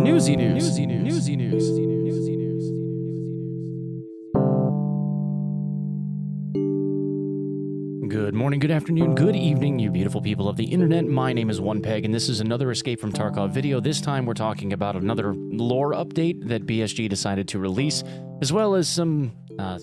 Newsy news. Newsy news. Good morning, good afternoon, good evening, you beautiful people of the internet. My name is Onepeg, and this is another Escape from Tarkov video. This time we're talking about another lore update that BSG decided to release, as well as some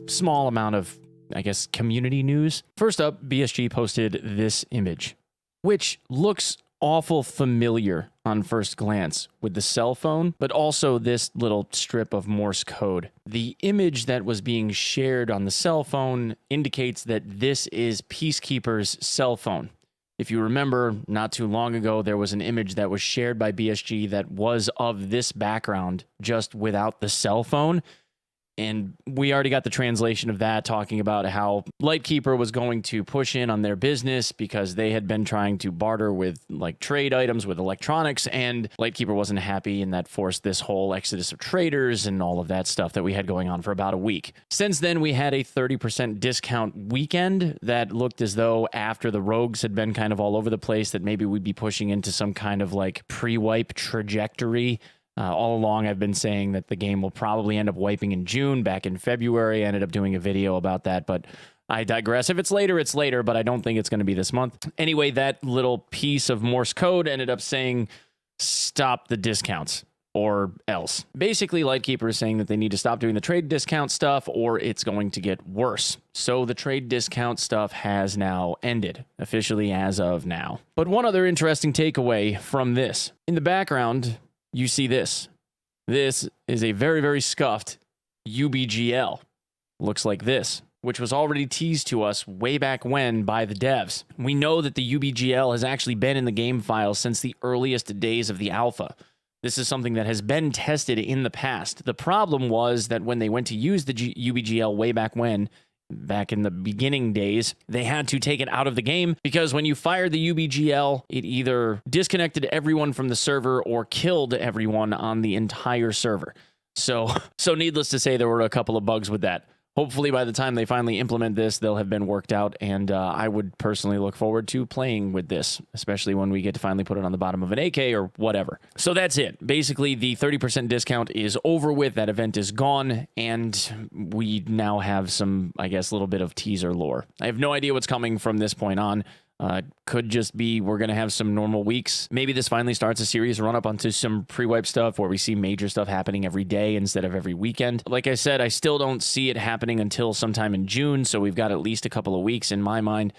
small amount of, I guess, community news. First up, BSG posted this image, which looks awful familiar on first glance with the cell phone, but also this little strip of Morse code. The image that was being shared on the cell phone indicates that this is Peacekeeper's cell phone. If you remember, not too long ago, there was an image that was shared by BSG that was of this background, just without the cell phone. And we already got the translation of that, talking about how Lightkeeper was going to push in on their business because they had been trying to barter with like trade items with electronics, and Lightkeeper wasn't happy, and that forced this whole exodus of traders and all of that stuff that we had going on for about a week. Since then, we had a 30% discount weekend that looked as though after the rogues had been kind of all over the place, that maybe we'd be pushing into some kind of like pre-wipe trajectory. All along, I've been saying that the game will probably end up wiping in June. Back in February, I ended up doing a video about that, but I digress. If it's later, it's later, but I don't think it's going to be this month. Anyway, that little piece of Morse code ended up saying, stop the discounts, or else. Basically, Lightkeeper is saying that they need to stop doing the trade discount stuff, or it's going to get worse. So the trade discount stuff has now ended, officially as of now. But one other interesting takeaway from this. In the background, you see this. This is a very, very scuffed UBGL. Looks like this, which was already teased to us way back when by the devs. We know that the UBGL has actually been in the game files since the earliest days of the alpha. This is something that has been tested in the past. The problem was that when they went to use the UBGL way back when, back in the beginning days, they had to take it out of the game because when you fired the UBGL, it either disconnected everyone from the server or killed everyone on the entire server. So needless to say, there were a couple of bugs with that. Hopefully, by the time they finally implement this, they'll have been worked out, and I would personally look forward to playing with this, especially when we get to finally put it on the bottom of an AK or whatever. So that's it. Basically, the 30% discount is over with. That event is gone, and we now have some, I guess, little bit of teaser lore. I have no idea what's coming from this point on. Could just be we're going to have some normal weeks. Maybe this finally starts a series run up onto some pre-wipe stuff where we see major stuff happening every day instead of every weekend. Like I said, I still don't see it happening until sometime in June, so we've got at least a couple of weeks in my mind.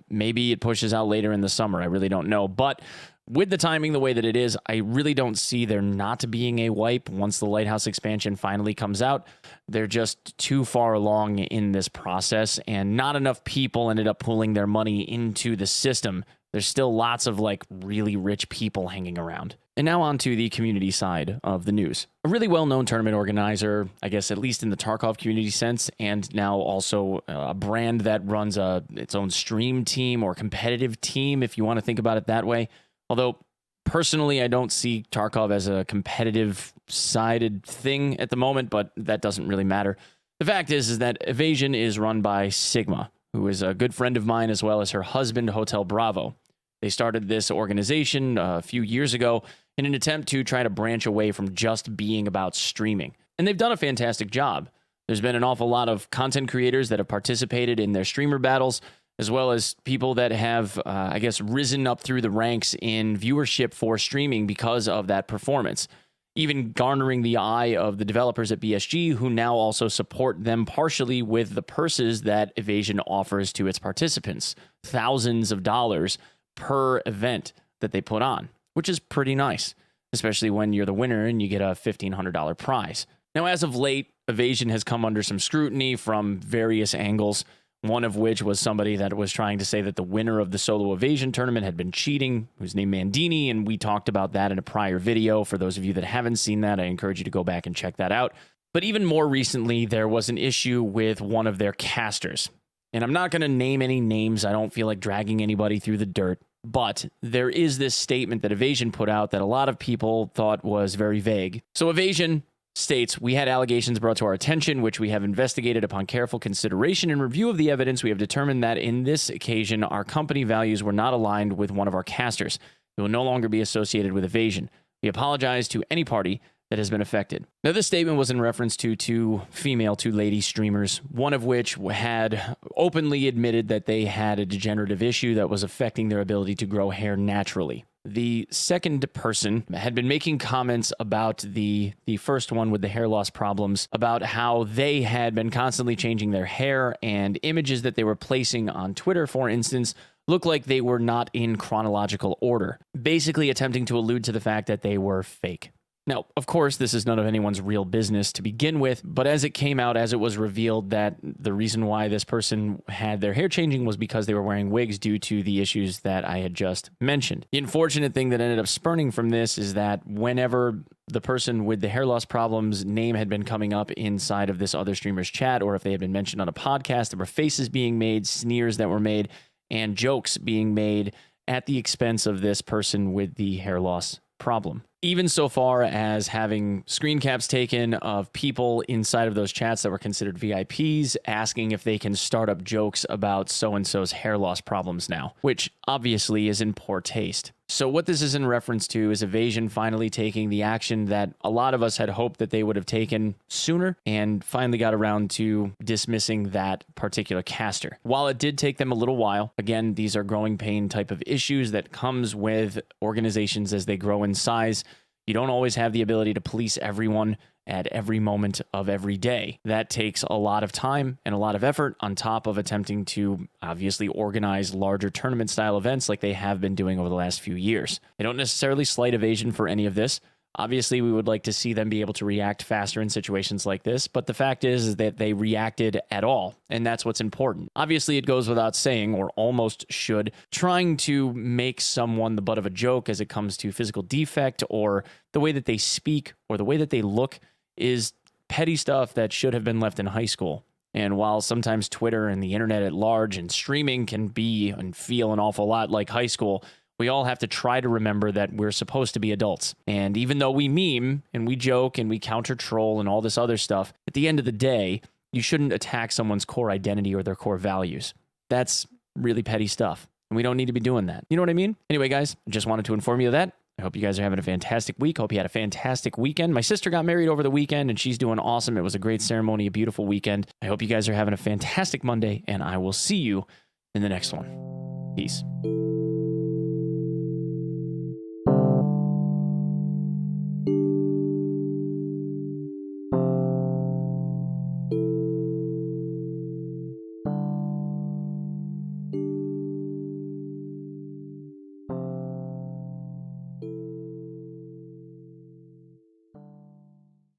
Maybe it pushes out later in the summer. I really don't know. But with the timing the way that it is, I really don't see there not being a wipe once the Lighthouse expansion finally comes out. They're just too far along in this process, and not enough people ended up pulling their money into the system. There's still lots of like really rich people hanging around. And now on to the community side of the news. A really well-known tournament organizer, I guess at least in the Tarkov community sense, and now also a brand that runs its own stream team or competitive team, if you want to think about it that way. Although, personally, I don't see Tarkov as a competitive-sided thing at the moment, but that doesn't really matter. The fact is that Evasion is run by Sigma, who is a good friend of mine, as well as her husband, Hotel Bravo. They started this organization a few years ago in an attempt to try to branch away from just being about streaming. And they've done a fantastic job. There's been an awful lot of content creators that have participated in their streamer battles, as well as people that have, I guess, risen up through the ranks in viewership for streaming because of that performance, even garnering the eye of the developers at BSG, who now also support them partially with the purses that Evasion offers to its participants. Thousands of dollars per event that they put on, which is pretty nice, especially when you're the winner and you get a $1,500 prize. Now, as of late, Evasion has come under some scrutiny from various angles, one of which was somebody that was trying to say that the winner of the solo Evasion tournament had been cheating, who's named Mandini, and we talked about that in a prior video. For those of you that haven't seen that, I encourage you to go back and check that out. But even more recently, there was an issue with one of their casters. And I'm not going to name any names. I don't feel like dragging anybody through the dirt. But there is this statement that Evasion put out that a lot of people thought was very vague. So Evasion states, "We had allegations brought to our attention, which we have investigated upon careful consideration and review of the evidence. We have determined that in this occasion, our company values were not aligned with one of our casters. We will no longer be associated with Evasion. He apologized to any party that has been affected. Now, this statement was in reference to two lady streamers, one of which had openly admitted that they had a degenerative issue that was affecting their ability to grow hair naturally. The second person had been making comments about the first one with the hair loss problems, about how they had been constantly changing their hair, and images that they were placing on Twitter, for instance, looked like they were not in chronological order, basically attempting to allude to the fact that they were fake. Now, of course, this is none of anyone's real business to begin with, but as it came out, as it was revealed that the reason why this person had their hair changing was because they were wearing wigs due to the issues that I had just mentioned. The unfortunate thing that ended up spurning from this is that whenever the person with the hair loss problems name had been coming up inside of this other streamer's chat, or if they had been mentioned on a podcast, there were faces being made, sneers that were made, and jokes being made at the expense of this person with the hair loss problem. Even so far as having screen caps taken of people inside of those chats that were considered VIPs asking if they can start up jokes about so-and-so's hair loss problems now, which obviously is in poor taste. So what this is in reference to is Evasion finally taking the action that a lot of us had hoped that they would have taken sooner, and finally got around to dismissing that particular caster. While it did take them a little while, again, these are growing pain type of issues that comes with organizations as they grow in size. You don't always have the ability to police everyone at every moment of every day. That takes a lot of time and a lot of effort, on top of attempting to obviously organize larger tournament style events like they have been doing over the last few years. I don't necessarily slight Evasion for any of this. Obviously, we would like to see them be able to react faster in situations like this, but the fact is that they reacted at all, and that's what's important. Obviously, it goes without saying, or almost should, trying to make someone the butt of a joke as it comes to physical defect or the way that they speak or the way that they look is petty stuff that should have been left in high school. And while sometimes Twitter and the internet at large and streaming can be and feel an awful lot like high school, we all have to try to remember that we're supposed to be adults. And even though we meme and we joke and we counter troll and all this other stuff, at the end of the day, you shouldn't attack someone's core identity or their core values. That's really petty stuff. And we don't need to be doing that. You know what I mean? Anyway, guys, I just wanted to inform you of that. I hope you guys are having a fantastic week. Hope you had a fantastic weekend. My sister got married over the weekend and she's doing awesome. It was a great ceremony, a beautiful weekend. I hope you guys are having a fantastic Monday, and I will see you in the next one. Peace.